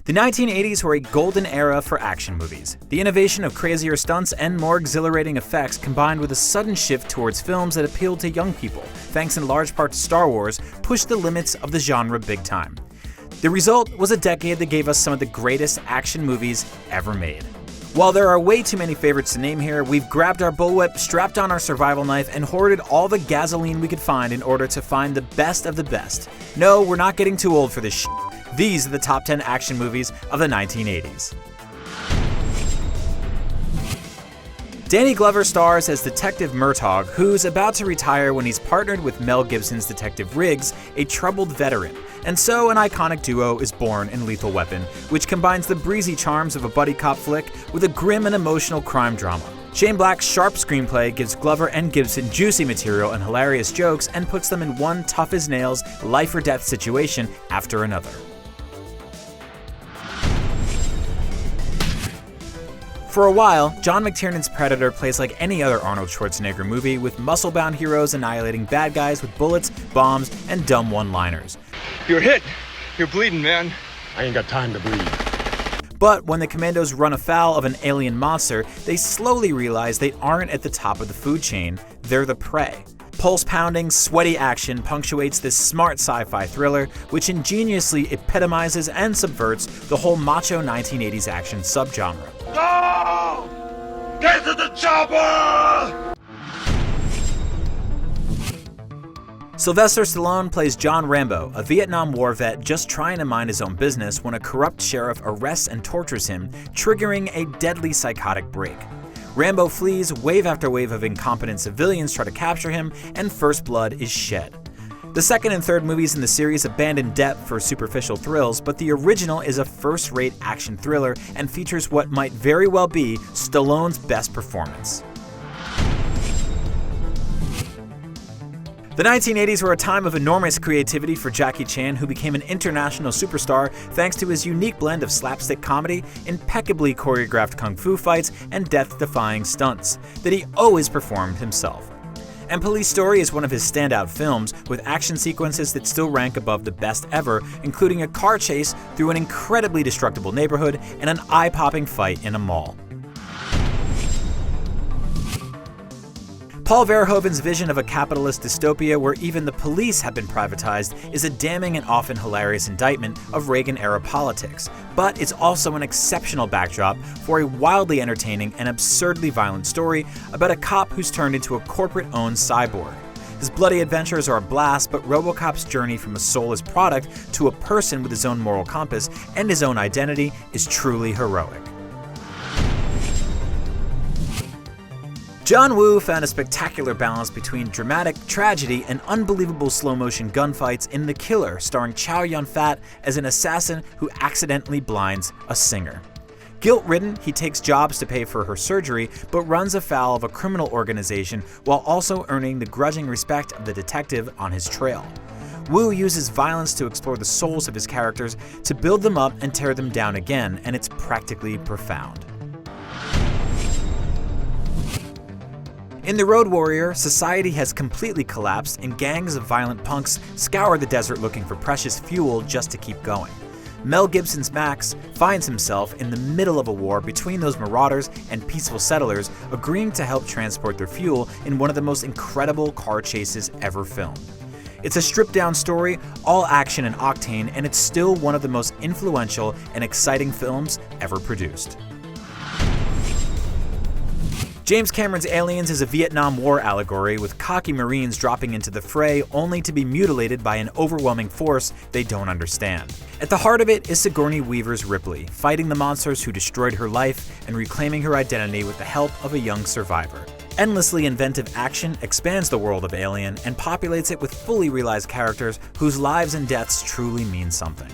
The 1980s were a golden era for action movies. The innovation of crazier stunts and more exhilarating effects combined with a sudden shift towards films that appealed to young people, thanks in large part to Star Wars, pushed the limits of the genre big time. The result was a decade that gave us some of the greatest action movies ever made. While there are way too many favorites to name here, we've grabbed our bullwhip, strapped on our survival knife, and hoarded all the gasoline we could find in order to find the best of the best. No, we're not getting too old for this shit. These are the top 10 action movies of the 1980s. Danny Glover stars as Detective Murtaugh, who's about to retire when he's partnered with Mel Gibson's Detective Riggs, a troubled veteran. And so an iconic duo is born in Lethal Weapon, which combines the breezy charms of a buddy cop flick with a grim and emotional crime drama. Shane Black's sharp screenplay gives Glover and Gibson juicy material and hilarious jokes and puts them in one tough-as-nails, life-or-death situation after another. For a while, John McTiernan's Predator plays like any other Arnold Schwarzenegger movie, with muscle-bound heroes annihilating bad guys with bullets, bombs, and dumb one-liners. You're hit. You're bleeding, man. I ain't got time to bleed. But when the commandos run afoul of an alien monster, they slowly realize they aren't at the top of the food chain, they're the prey. Pulse-pounding, sweaty action punctuates this smart sci-fi thriller, which ingeniously epitomizes and subverts the whole macho 1980s action subgenre. No! Get to the chopper! Sylvester Stallone plays John Rambo, a Vietnam War vet just trying to mind his own business when a corrupt sheriff arrests and tortures him, triggering a deadly psychotic break. Rambo flees, wave after wave of incompetent civilians try to capture him, and first blood is shed. The second and third movies in the series abandon depth for superficial thrills, but the original is a first-rate action thriller and features what might very well be Stallone's best performance. The 1980s were a time of enormous creativity for Jackie Chan, who became an international superstar thanks to his unique blend of slapstick comedy, impeccably choreographed kung fu fights, and death-defying stunts that he always performed himself. And Police Story is one of his standout films, with action sequences that still rank above the best ever, including a car chase through an incredibly destructible neighborhood and an eye-popping fight in a mall. Paul Verhoeven's vision of a capitalist dystopia where even the police have been privatized is a damning and often hilarious indictment of Reagan-era politics, but it's also an exceptional backdrop for a wildly entertaining and absurdly violent story about a cop who's turned into a corporate-owned cyborg. His bloody adventures are a blast, but RoboCop's journey from a soulless product to a person with his own moral compass and his own identity is truly heroic. John Woo found a spectacular balance between dramatic tragedy and unbelievable slow-motion gunfights in The Killer, starring Chow Yun-fat as an assassin who accidentally blinds a singer. Guilt-ridden, he takes jobs to pay for her surgery, but runs afoul of a criminal organization while also earning the grudging respect of the detective on his trail. Woo uses violence to explore the souls of his characters, to build them up and tear them down again, and it's practically profound. In The Road Warrior, society has completely collapsed and gangs of violent punks scour the desert looking for precious fuel just to keep going. Mel Gibson's Max finds himself in the middle of a war between those marauders and peaceful settlers agreeing to help transport their fuel in one of the most incredible car chases ever filmed. It's a stripped-down story, all action and octane, and it's still one of the most influential and exciting films ever produced. James Cameron's Aliens is a Vietnam War allegory, with cocky Marines dropping into the fray only to be mutilated by an overwhelming force they don't understand. At the heart of it is Sigourney Weaver's Ripley, fighting the monsters who destroyed her life and reclaiming her identity with the help of a young survivor. Endlessly inventive action expands the world of Alien and populates it with fully realized characters whose lives and deaths truly mean something.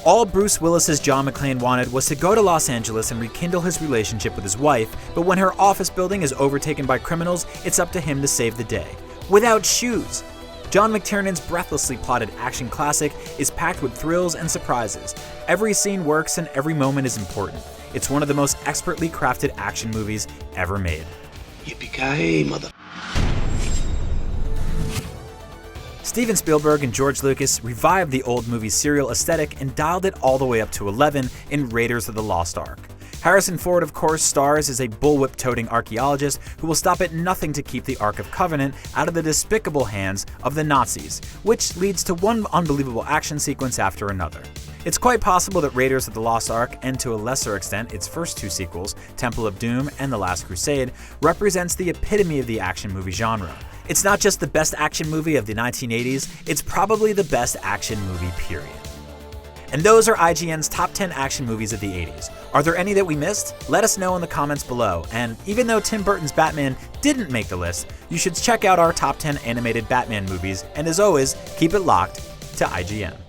All Bruce Willis's John McClane wanted was to go to Los Angeles and rekindle his relationship with his wife, but when her office building is overtaken by criminals, it's up to him to save the day. Without shoes! John McTiernan's breathlessly plotted action classic is packed with thrills and surprises. Every scene works and every moment is important. It's one of the most expertly crafted action movies ever made. Yippee-ki-yay, mother... Steven Spielberg and George Lucas revived the old movie serial aesthetic and dialed it all the way up to 11 in Raiders of the Lost Ark. Harrison Ford, of course, stars as a bullwhip-toting archaeologist who will stop at nothing to keep the Ark of Covenant out of the despicable hands of the Nazis, which leads to one unbelievable action sequence after another. It's quite possible that Raiders of the Lost Ark, and to a lesser extent its first two sequels, Temple of Doom and The Last Crusade, represents the epitome of the action movie genre. It's not just the best action movie of the 1980s, it's probably the best action movie period. And those are IGN's top 10 action movies of the 80s. Are there any that we missed? Let us know in the comments below, and even though Tim Burton's Batman didn't make the list, you should check out our top 10 animated Batman movies, and as always, keep it locked to IGN.